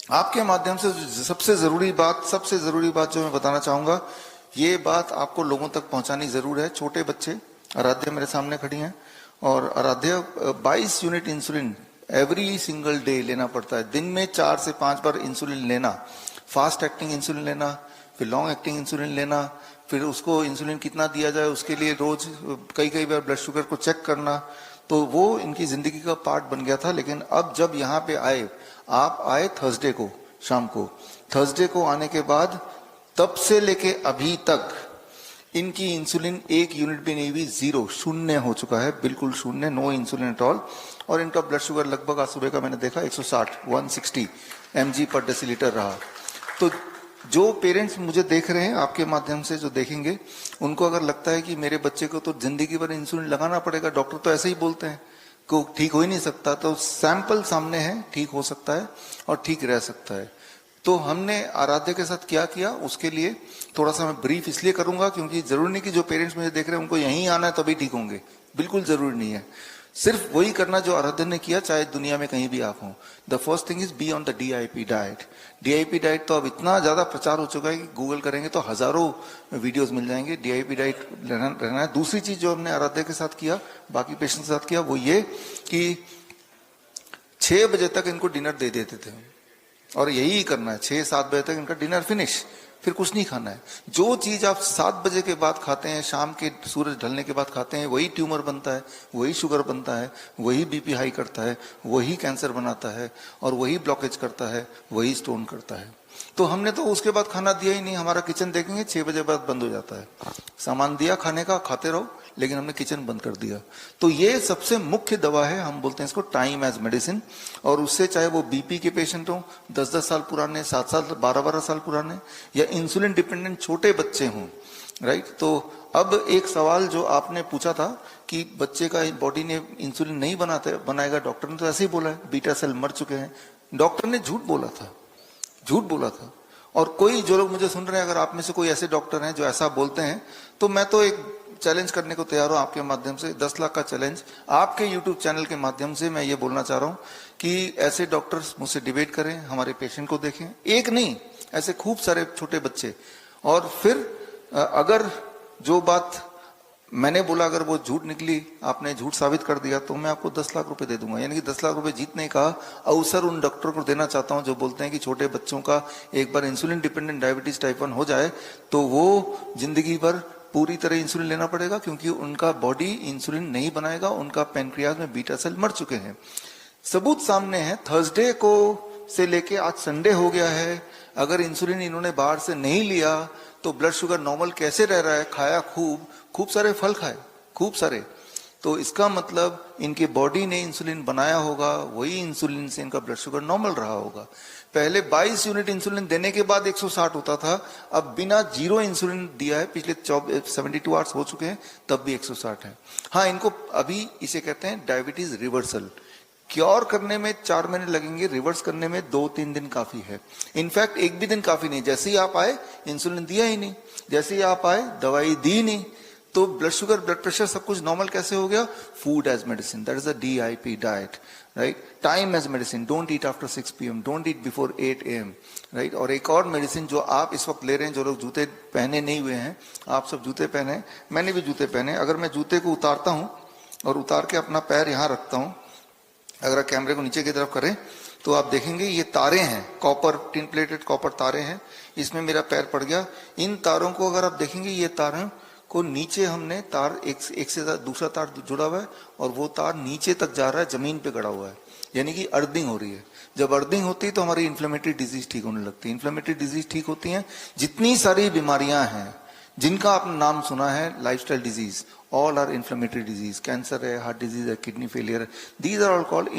आपके माध्यम से सबसे जरूरी बात जो मैं बताना चाहूंगा, ये बात आपको लोगों तक पहुंचानी जरूर है। छोटे बच्चे, आराध्या मेरे सामने खड़ी हैं, और Aaradhya 22 unit insulin every single day लेना पड़ता है। दिन में 4 से 5 बार इंसुलिन लेना, फास्ट एक्टिंग इंसुलिन लेना, फिर लॉन्ग एक्टिंग इंसुलिन लेना, फिर उसको इंसुलिन कितना दिया जाए उसके लिए रोज कई बार ब्लड शुगर को चेक करना। तो वो इनकी जिंदगी का पार्ट बन गया था। लेकिन अब जब यहाँ पे आए, आप आए थर्सडे को शाम को, थर्सडे को आने के बाद तब से लेके अभी तक इनकी इंसुलिन 1 यूनिट भी नहीं हुई, 0 शून्य हो चुका है, बिल्कुल शून्य, नो इंसुलिन एट ऑल। और इनका ब्लड शुगर लगभग आज सुबह का मैंने देखा 160 mg पर डेसीलीटर रहा। तो जो पेरेंट्स मुझे देख रहे हैं, आपके माध्यम से जो देखेंगे, उनको अगर लगता है कि मेरे बच्चे को तो जिंदगी भर इंसुलिन लगाना पड़ेगा, डॉक्टर तो ऐसे ही बोलते हैं को ठीक हो ही नहीं सकता, तो सैंपल सामने है, ठीक हो सकता है और ठीक रह सकता है। तो हमने आराध्या के साथ क्या किया, उसके लिए थोड़ा सा मैं ब्रीफ इसलिए करूंगा क्योंकि जरूरी नहीं कि जो पेरेंट्स मुझे देख रहे हैं उनको यहीं आना है तभी ठीक होंगे, बिल्कुल जरूरी नहीं है। सिर्फ वही करना जो आराध्या ने किया, चाहे दुनिया में कहीं भी आप हो। The first thing is be on the DIP diet. DIP diet तो अब इतना ज्यादा प्रचार हो चुका है कि गूगल करेंगे तो हजारों वीडियोस मिल जाएंगे। DIP डाइट रहना है। दूसरी चीज जो हमने आराध्या के साथ किया, बाकी पेशेंट के साथ किया, वो ये कि 6 बजे तक इनको डिनर दे देते थे, और यही करना है, 6-7 बजे तक इनका डिनर फिनिश, फिर कुछ नहीं खाना है। जो चीज आप 7 बजे के बाद खाते हैं, शाम के सूरज ढलने के बाद खाते हैं, वही ट्यूमर बनता है, वही शुगर बनता है, वही BP हाई करता है, वही कैंसर बनाता है, और वही ब्लॉकेज करता है, वही स्टोन करता है। तो हमने तो उसके बाद खाना दिया ही नहीं। हमारा किचन देखेंगे 6 बजे बाद बंद हो जाता है, सामान दिया खाने का, खाते रहो, लेकिन हमने किचन बंद कर दिया। तो ये सबसे मुख्य दवा है, हम बोलते हैं इसको टाइम एज मेडिसिन। और उससे चाहे वो BP के पेशेंट हो, 10-10 साल पुराने, 7 साल, 12-12 साल पुराने, या इंसुलिन डिपेंडेंट छोटे बच्चे हों, राइट। तो अब एक सवाल जो आपने पूछा था कि बच्चे का बॉडी ने इंसुलिन नहीं बनाएगा, डॉक्टर ने तो ऐसे ही बोला है, बीटा सेल मर चुके हैं। डॉक्टर ने झूठ बोला था। और कोई जो लोग मुझे सुन रहे हैं, अगर आप में से कोई ऐसे डॉक्टर हैं जो ऐसा बोलते हैं, तो मैं तो एक चैलेंज करने को तैयार हूं आपके माध्यम से, 10 लाख का चैलेंज आपके YouTube चैनल के माध्यम से। मैं ये बोलना चाह रहा हूं कि ऐसे डॉक्टर्स मुझसे डिबेट करें, हमारे पेशेंट को देखें, एक नहीं, ऐसे खूब सारे छोटे बच्चे। और फिर अगर जो बात मैंने बोला अगर वो झूठ निकली, आपने झूठ साबित कर दिया, तो मैं आपको 10 लाख रुपए दे दूंगा। यानी कि 10 लाख रुपए जीतने का अवसर उन डॉक्टर को देना चाहता हूं जो बोलते हैं कि छोटे बच्चों का एक बार इंसुलिन डिपेंडेंट डायबिटीज टाइप 1 हो जाए तो वो जिंदगी भर पूरी तरह इंसुलिन लेना पड़ेगा, क्योंकि उनका बॉडी इंसुलिन नहीं बनाएगा, उनका पेनक्रियाज में बीटा सेल मर चुके हैं। सबूत सामने है। थर्सडे को से लेके आज संडे हो गया है, अगर इंसुलिन इन्होंने बाहर से नहीं लिया तो ब्लड शुगर नॉर्मल कैसे रह रहा है? खाया खूब सारे फल खाए, खूब सारे। तो इसका मतलब इनके बॉडी ने इंसुलिन बनाया होगा, वही इंसुलिन से इनका ब्लड शुगर नॉर्मल रहा होगा। पहले 22 यूनिट इंसुलिन देने के बाद 160 होता था, अब बिना 0 इंसुलिन दिया है, पिछले 72 आवर्स हो चुके हैं, तब भी 160 है। हाँ, इनको अभी इसे कहते हैं डायबिटीज रिवर्सल। क्योर करने में 4 महीने लगेंगे, रिवर्स करने में 2-3 दिन काफी है। इनफैक्ट 1 भी दिन काफी नहीं। जैसे ही आप आए इंसुलिन दिया ही नहीं, जैसे ही आप आए दवाई दी नहीं, तो ब्लड शुगर, ब्लड प्रेशर सब कुछ नॉर्मल कैसे हो गया? Food as medicine, that is the DIP diet, right. Time as medicine, don't eat after 6 PM, don't eat before 8 AM, right. और एक और मेडिसिन जो आप इस वक्त ले रहे हैं, जो लोग जूते पहने नहीं हुए हैं, आप सब जूते पहने, मैंने भी जूते पहने। अगर मैं जूते को उतारता हूं और उतार के अपना पैर यहां रखता हूं, अगर कैमरे को नीचे की तरफ करें तो आप देखेंगे ये तारे हैं, कॉपर, टिन प्लेटेड कॉपर तारे हैं, इसमें मेरा पैर पड़ गया। इन तारों को अगर आप देखेंगे, ये तारों को नीचे हमने तार एक से दूसरा तार जुड़ा हुआ है, और वो तार नीचे तक जा रहा है, जमीन पे गड़ा हुआ है, यानी कि अर्थिंग हो रही है। जब अर्थिंग होती है तो हमारी इन्फ्लेमेटरी डिजीज ठीक होने लगती है। इन्फ्लेमेटरी डिजीज ठीक होती है, जितनी सारी बीमारियां हैं जिनका आपने नाम सुना है, lifestyle disease, all are inflammatory disease. Cancer है, हार्ट डिजीज है, किडनी फेलियर है, दीज आर ऑल कॉल्ड